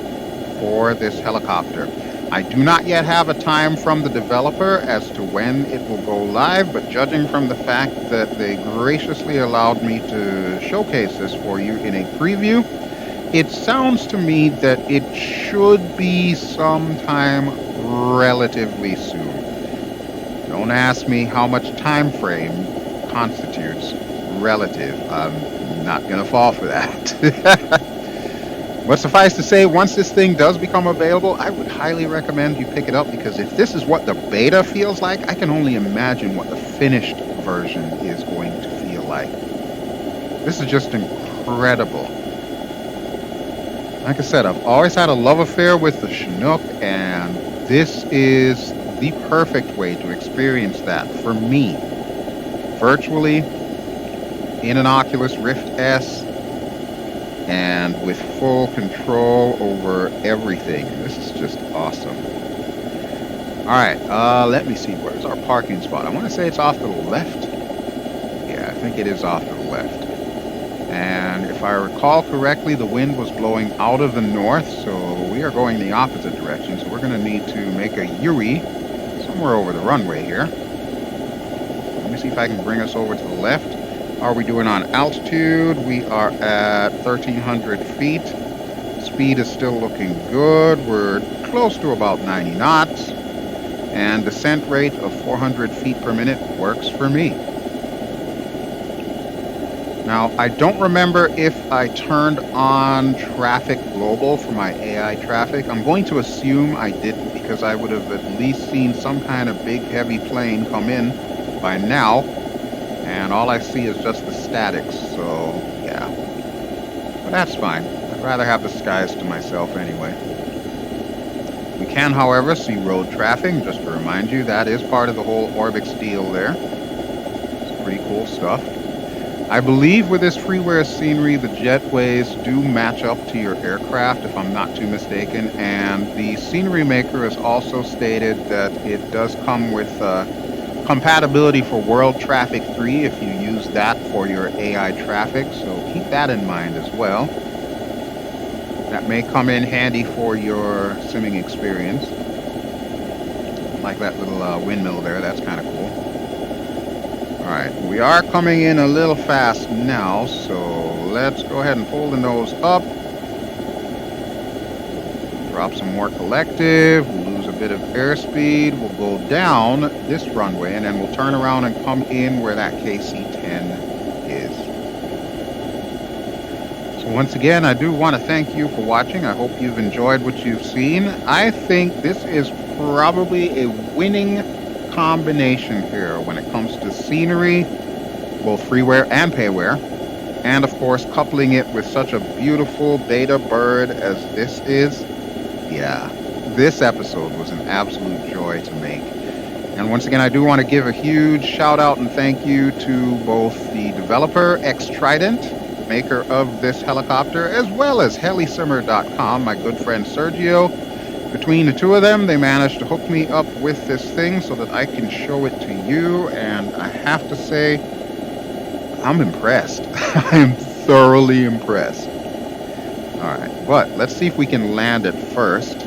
for this helicopter. I do not yet have a time from the developer as to when it will go live, but judging from the fact that they graciously allowed me to showcase this for you in a preview, it sounds to me that it should be sometime relatively soon. Don't ask me how much time frame constitutes relative. I'm not going to fall for that. But suffice to say, once this thing does become available, I would highly recommend you pick it up, because if this is what the beta feels like, I can only imagine what the finished version is going to feel like. This is just incredible. Like I said, I've always had a love affair with the Chinook, and this is the perfect way to experience that for me. Virtually, in an Oculus Rift S, and with full control over everything. This is just awesome. Alright, let me see, where's our parking spot? I want to say it's off to the left. Yeah, I think it is off to the left. And if I recall correctly, the wind was blowing out of the north, so we are going the opposite direction. So we're going to need to make a U-ey somewhere over the runway here. Let me see if I can bring us over to the left. How are we doing on altitude? We are at 1,300 feet. Speed is still looking good. We're close to about 90 knots. And descent rate of 400 feet per minute works for me. Now, I don't remember if I turned on traffic global for my AI traffic. I'm going to assume I didn't, because I would have at least seen some kind of big heavy plane come in by now. And all I see is just the statics, so yeah. But that's fine. I'd rather have the skies to myself anyway. We can, however, see road traffic. Just to remind you, that is part of the whole Orbx deal there. It's pretty cool stuff. I believe with this freeware scenery, the jetways do match up to your aircraft, if I'm not too mistaken. And the scenery maker has also stated that it does come with compatibility for World Traffic 3 if you use that for your AI traffic, so keep that in mind as well. That may come in handy for your simming experience. Like that little windmill there, that's kind of cool. Alright, we are coming in a little fast now, so let's go ahead and pull the nose up. Drop some more collective. We'll lose a bit of airspeed. We'll go down this runway, and then we'll turn around and come in where that KC-10 is. So once again, I do want to thank you for watching. I hope you've enjoyed what you've seen. I think this is probably a winning combination here when it comes to scenery, both freeware and payware, and of course coupling it with such a beautiful beta bird as this is. Yeah, this episode was an absolute joy to make. And once again, I do want to give a huge shout out and thank you to both the developer, X-Trident, maker of this helicopter, as well as helisimmer.com, my good friend Sergio. Between the two of them, they managed to hook me up with this thing so that I can show it to you, and I have to say, I'm impressed. I am thoroughly impressed. Alright, but let's see if we can land it first.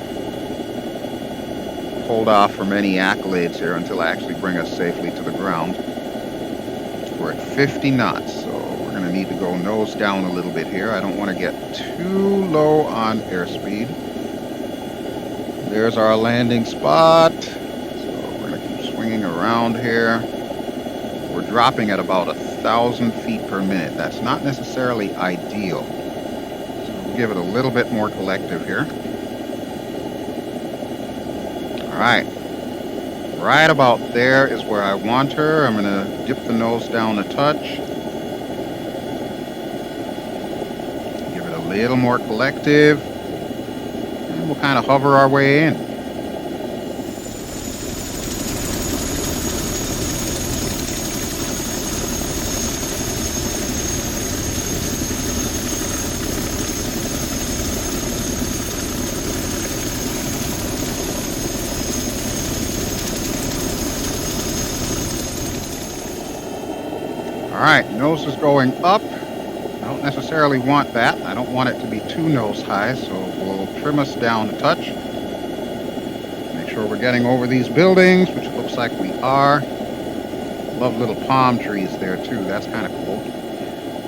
hold off from any accolades here until I actually bring us safely to the ground. We're at 50 knots, so we're going to need to go nose down a little bit here. I don't want to get too low on airspeed. There's our landing spot. So we're going to keep swinging around here. We're dropping at about 1,000 feet per minute. That's not necessarily ideal. So we'll give it a little bit more collective here. Alright. Right about there is where I want her. I'm going to dip the nose down a touch. Give it a little more collective. And we'll kind of hover our way in. Alright, nose is going up. I don't necessarily want that. I don't want it to be too nose high, so we'll trim us down a touch. Make sure we're getting over these buildings, which it looks like we are. Love little palm trees there too, that's kind of cool.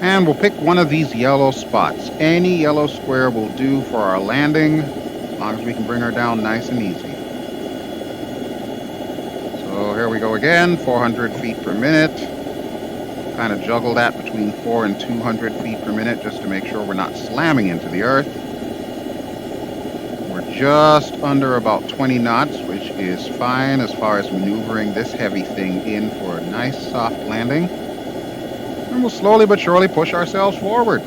And we'll pick one of these yellow spots. Any yellow square will do for our landing, as long as we can bring her down nice and easy. So here we go again, 400 feet per minute. Kind of juggle that between 400 and 200 feet per minute just to make sure we're not slamming into the earth. We're just under about 20 knots, which is fine as far as maneuvering this heavy thing in for a nice soft landing. And we'll slowly but surely push ourselves forward.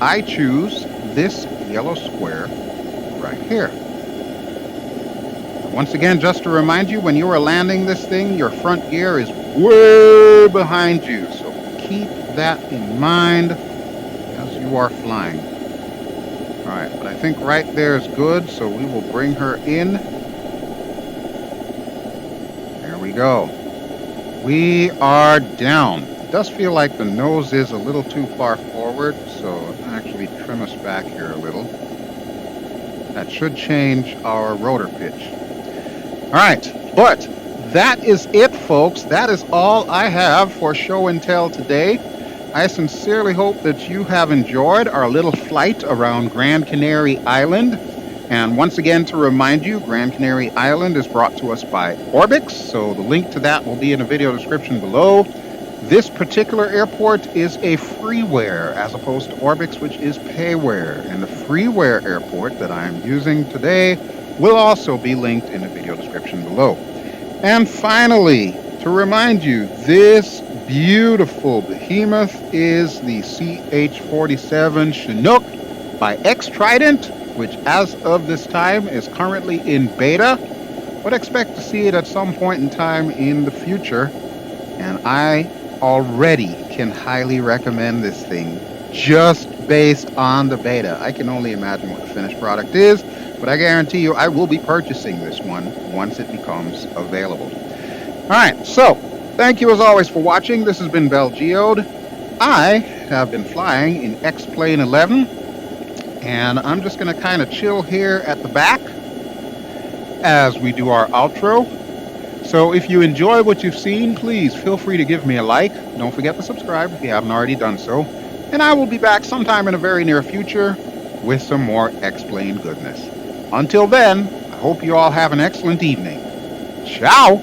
I choose this yellow square right here. Once again, just to remind you, when you are landing this thing, your front gear is way behind you. So keep that in mind as you are flying. Alright, but I think right there is good, so we will bring her in. There we go. We are down. It does feel like the nose is a little too far forward, so I'll actually trim us back here a little. That should change our rotor pitch. Alright, but that is it, folks. That is all I have for show and tell today. I sincerely hope that you have enjoyed our little flight around Gran Canary Island. And once again, to remind you, Gran Canary Island is brought to us by Orbx, so the link to that will be in the video description below. This particular airport is a freeware as opposed to Orbx, which is payware. And the freeware airport that I'm using today will also be linked in the video description below. And finally, to remind you, this beautiful behemoth is the CH-47 Chinook by X-Trident, which as of this time is currently in beta, but expect to see it at some point in time in the future. And I already can highly recommend this thing just based on the beta. I can only imagine what the finished product is, but I guarantee you I will be purchasing this one once it becomes available. Alright, so thank you as always for watching. This has been BelGeode. I have been flying in X-Plane 11, and I'm just going to kind of chill here at the back as we do our outro. So if you enjoy what you've seen, please feel free to give me a like. Don't forget to subscribe if you haven't already done so. And I will be back sometime in the very near future with some more X-Plane goodness. Until then, I hope you all have an excellent evening. Ciao!